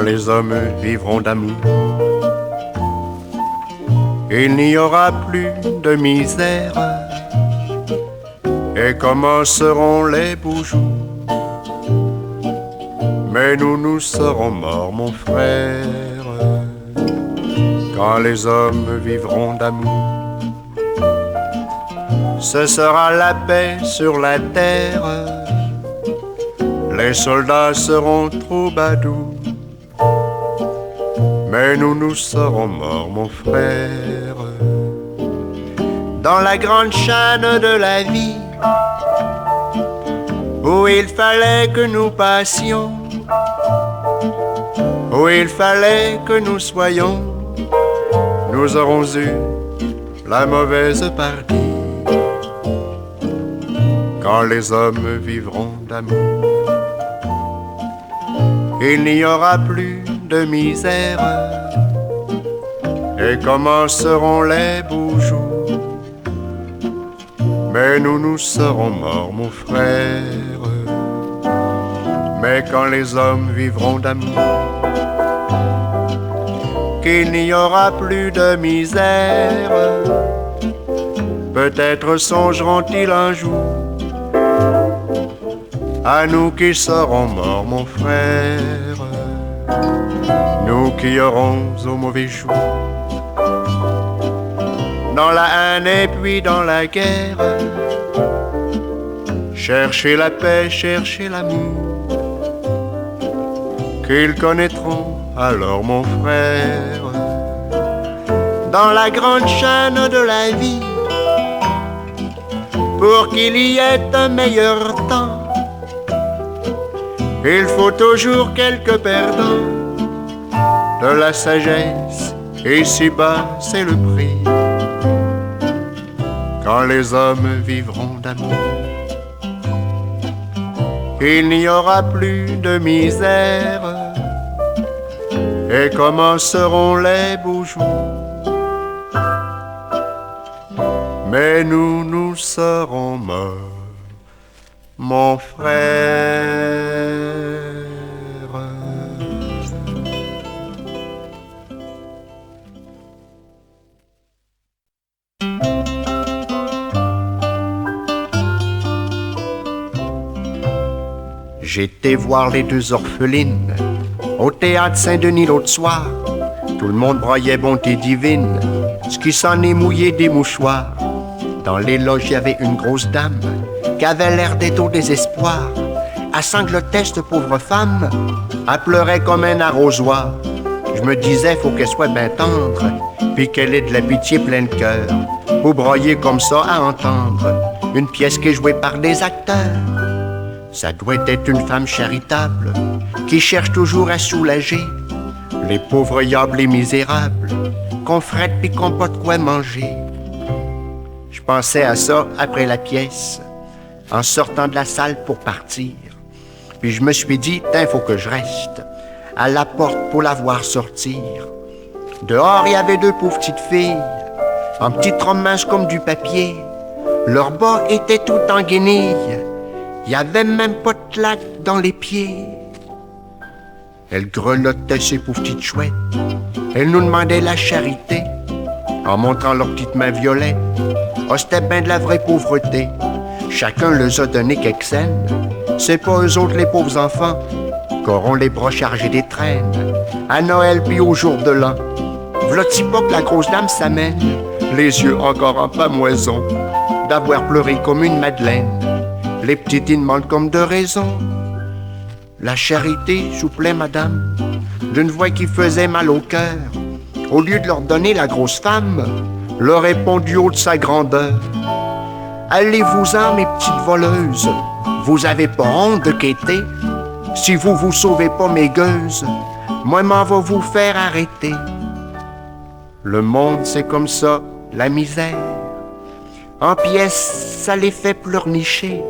les hommes vivront d'amour, il n'y aura plus de misère et commenceront les beaux jours. Mais nous serons morts, mon frère, quand les hommes vivront d'amour. Ce sera la paix sur la terre, les soldats seront troubadours, mais nous serons morts, mon frère, dans la grande chaîne de la vie, où il fallait que nous passions, où il fallait que nous soyons. Nous aurons eu la mauvaise partie, quand les hommes vivront d'amour. Il n'y aura plus de misère et commenceront les beaux jours. Mais nous serons morts, mon frère, mais quand les hommes vivront d'amour, qu'il n'y aura plus de misère, peut-être songeront-ils un jour à nous qui serons morts, mon frère, nous qui aurons au mauvais jour, dans la haine et puis dans la guerre, chercher la paix, chercher l'amour, qu'ils connaîtront alors, mon frère, dans la grande chaîne de la vie, pour qu'il y ait un meilleur temps. Il faut toujours quelques perdants, de la sagesse, et ici-bas c'est le prix, quand les hommes vivront d'amour. Il n'y aura plus de misère et commenceront les beaux jours. Mais nous serons morts, mon frère. J'étais voir les deux orphelines au théâtre Saint-Denis l'autre soir. Tout le monde broyait bonté divine, ce qui s'en est mouillé des mouchoirs. Dans les loges, il y avait une grosse dame qui avait l'air d'être au désespoir. Elle sanglotait, cette pauvre femme, elle pleurait comme un arrosoir. Je me disais, faut qu'elle soit bien tendre, puis qu'elle ait de la pitié plein le cœur, pour broyer comme ça à entendre une pièce qui est jouée par des acteurs. Ça doit être une femme charitable qui cherche toujours à soulager les pauvres diables et misérables qu'on frette pis qu'on pas de quoi manger. Je pensais à ça après la pièce, en sortant de la salle pour partir. Puis je me suis dit, tiens, faut que je reste à la porte pour la voir sortir. Dehors, il y avait deux pauvres petites filles, en petites robes minces comme du papier. Leurs bas étaient tout en guenilles, il y avait même pas de claque dans les pieds. Elles grelottaient ces pauvres petites chouettes, elles nous demandaient la charité, en montrant leurs petites mains violettes. Oh, c'était ben de la vraie pauvreté. Chacun leur a donné quelques scènes. C'est pas eux autres les pauvres enfants qu'auront les bras chargés des traînes à Noël puis au jour de l'an. V'là-t-il pas que la grosse dame s'amène, les yeux encore en pamoison, d'avoir pleuré comme une madeleine. Les petites y demandent comme de raison. La charité, s'il vous plaît, madame, d'une voix qui faisait mal au cœur. Au lieu de leur donner la grosse femme, leur répond du haut de sa grandeur. Allez-vous-en, mes petites voleuses, vous avez pas honte de quêter. Si vous sauvez pas mes gueuses, moi m'en va vous faire arrêter. Le monde, c'est comme ça, la misère. En pièces, ça les fait pleurnicher.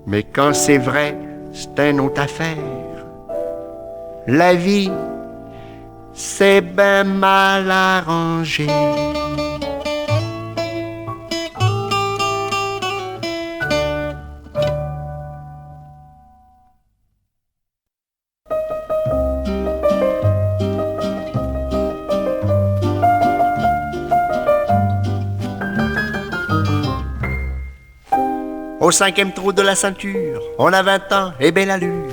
Mais quand c'est vrai, c'est une autre affaire. La vie, c'est ben mal arrangé. Au 5e trou de la ceinture, on a 20 ans et belle allure.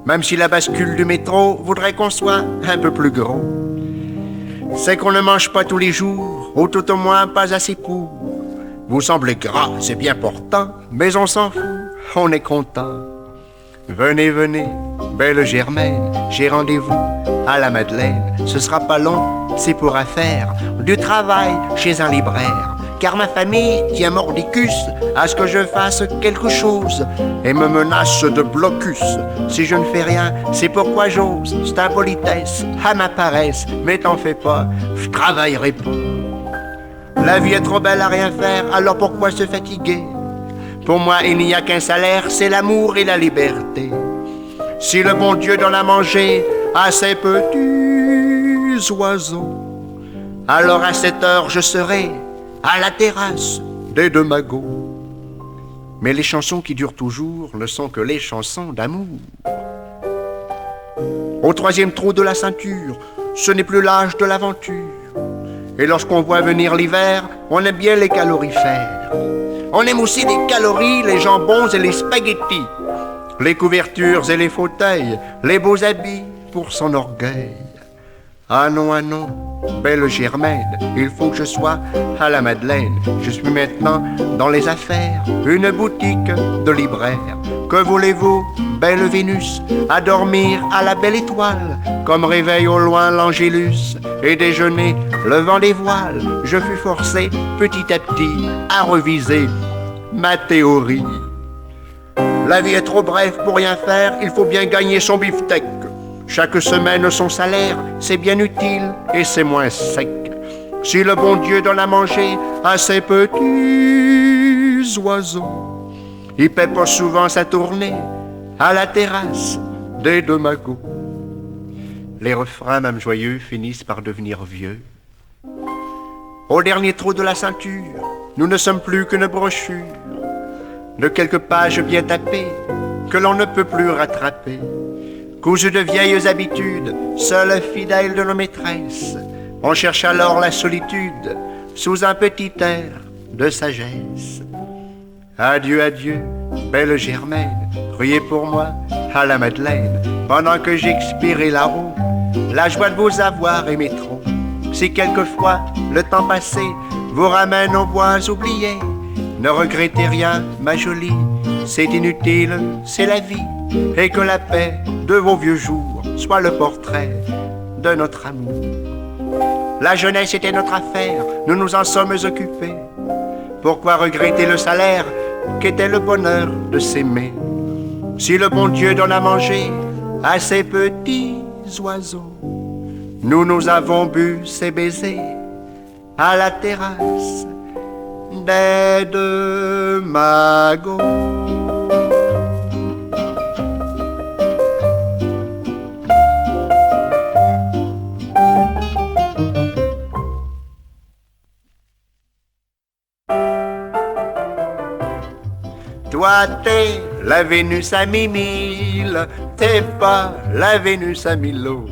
Même si la bascule du métro voudrait qu'on soit un peu plus gros. C'est qu'on ne mange pas tous les jours, ou tout au moins pas assez pour. Vous semblez gras, c'est bien portant, mais on s'en fout, on est content. Venez, venez, belle Germaine, j'ai rendez-vous à la Madeleine. Ce sera pas long, c'est pour affaire du travail chez un libraire. Car ma famille tient mordicus à ce que je fasse quelque chose et me menace de blocus. Si je ne fais rien, c'est pourquoi j'ose. C'est impolitesse, à ma paresse, mais t'en fais pas, je travaillerai pas. La vie est trop belle à rien faire, alors pourquoi se fatiguer? Pour moi, il n'y a qu'un salaire, c'est l'amour et la liberté. Si le bon Dieu donne à manger à ces petits oiseaux, alors à cette heure je serai à la terrasse des deux magots. Mais les chansons qui durent toujours ne sont que les chansons d'amour. Au 3e trou de la ceinture, ce n'est plus l'âge de l'aventure. Et lorsqu'on voit venir l'hiver, on aime bien les calorifères. On aime aussi les calories, les jambons et les spaghettis, les couvertures et les fauteuils, les beaux habits pour son orgueil. Ah non, belle Germaine, il faut que je sois à la Madeleine. Je suis maintenant dans les affaires, une boutique de libraire. Que voulez-vous, belle Vénus, à dormir à la belle étoile, comme réveille au loin l'Angélus, et déjeuner le vent des voiles. Je fus forcé petit à petit à reviser ma théorie. La vie est trop brève pour rien faire, il faut bien gagner son beefsteak. Chaque semaine son salaire, c'est bien utile et c'est moins sec. Si le bon Dieu donne à manger à ces petits oiseaux, il paie pas souvent sa tournée à la terrasse des deux magots. Les refrains, même joyeux, finissent par devenir vieux. Au dernier trou de la ceinture, nous ne sommes plus qu'une brochure de quelques pages bien tapées que l'on ne peut plus rattraper. Cousu de vieilles habitudes, seul fidèle de nos maîtresses, on cherche alors la solitude sous un petit air de sagesse. Adieu, adieu, belle Germaine, priez pour moi à la Madeleine, pendant que j'expirais la roue, la joie de vous avoir aimé trop. Si quelquefois le temps passé vous ramène aux bois oubliés, ne regrettez rien, ma jolie, c'est inutile, c'est la vie, et que la paix de vos vieux jours soit le portrait de notre amour. La jeunesse était notre affaire, nous nous en sommes occupés. Pourquoi regretter le salaire qu'était le bonheur de s'aimer? Si le bon Dieu donne à manger à ces petits oiseaux, nous avons bu ces baisers à la terrasse des deux magots. Toi t'es la Vénus à mi-mille, t'es pas la Vénus à Milo.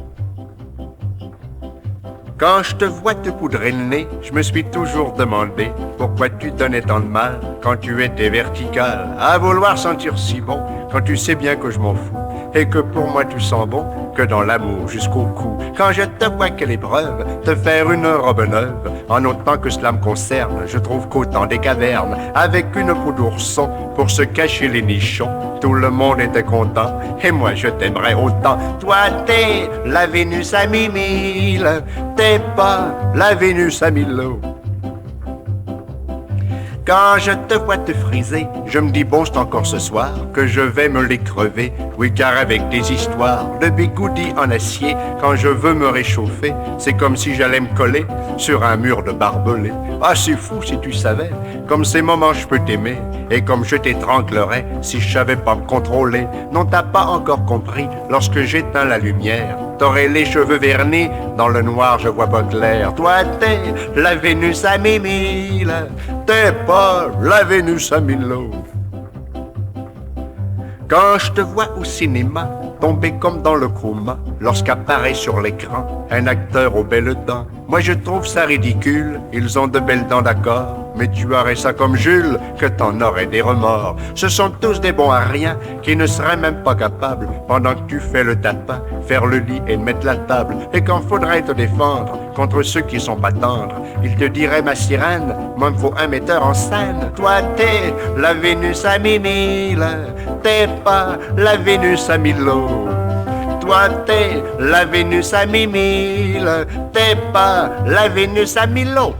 Quand je te vois te poudrer le nez, je me suis toujours demandé pourquoi tu donnais tant de mal quand tu étais vertical, à vouloir sentir si bon quand tu sais bien que je m'en fous et que pour moi tu sens bon que dans l'amour jusqu'au cou. Quand je te vois, quelle épreuve, te faire une robe neuve, en autant que cela me concerne, je trouve qu'autant des cavernes, avec une peau d'ourson pour se cacher les nichons, tout le monde était content, et moi je t'aimerais autant. Toi t'es la Vénus à mi-mille, t'es pas la Vénus à Milo. Quand je te vois te friser, je me dis bon c'est encore ce soir que je vais me les crever. Oui car avec des histoires de bigoudis en acier, quand je veux me réchauffer, c'est comme si j'allais me coller sur un mur de barbelés. Ah c'est fou si tu savais, comme ces moments je peux t'aimer, et comme je t'étranglerais si je savais pas me contrôler. Non t'as pas encore compris, lorsque j'éteins la lumière, t'aurais les cheveux vernis, dans le noir je vois pas clair. Toi t'es la Vénus à mi-mille, t'es pas la Vénus à Milo. Quand je te vois au cinéma, tomber comme dans le coma, lorsqu'apparaît sur l'écran un acteur aux belles dents, moi je trouve ça ridicule, ils ont de belles dents d'accord, mais tu aurais ça comme Jules, que t'en aurais des remords. Ce sont tous des bons à rien, qui ne seraient même pas capables, pendant que tu fais le tapin, faire le lit et mettre la table. Et quand faudrait te défendre contre ceux qui sont pas tendres, ils te diraient ma sirène, moi me faut un metteur en scène. Toi t'es la Vénus à Mimile, t'es pas la Vénus à Milo. Toi t'es la Vénus à Mimile, t'es pas la Vénus à Milo.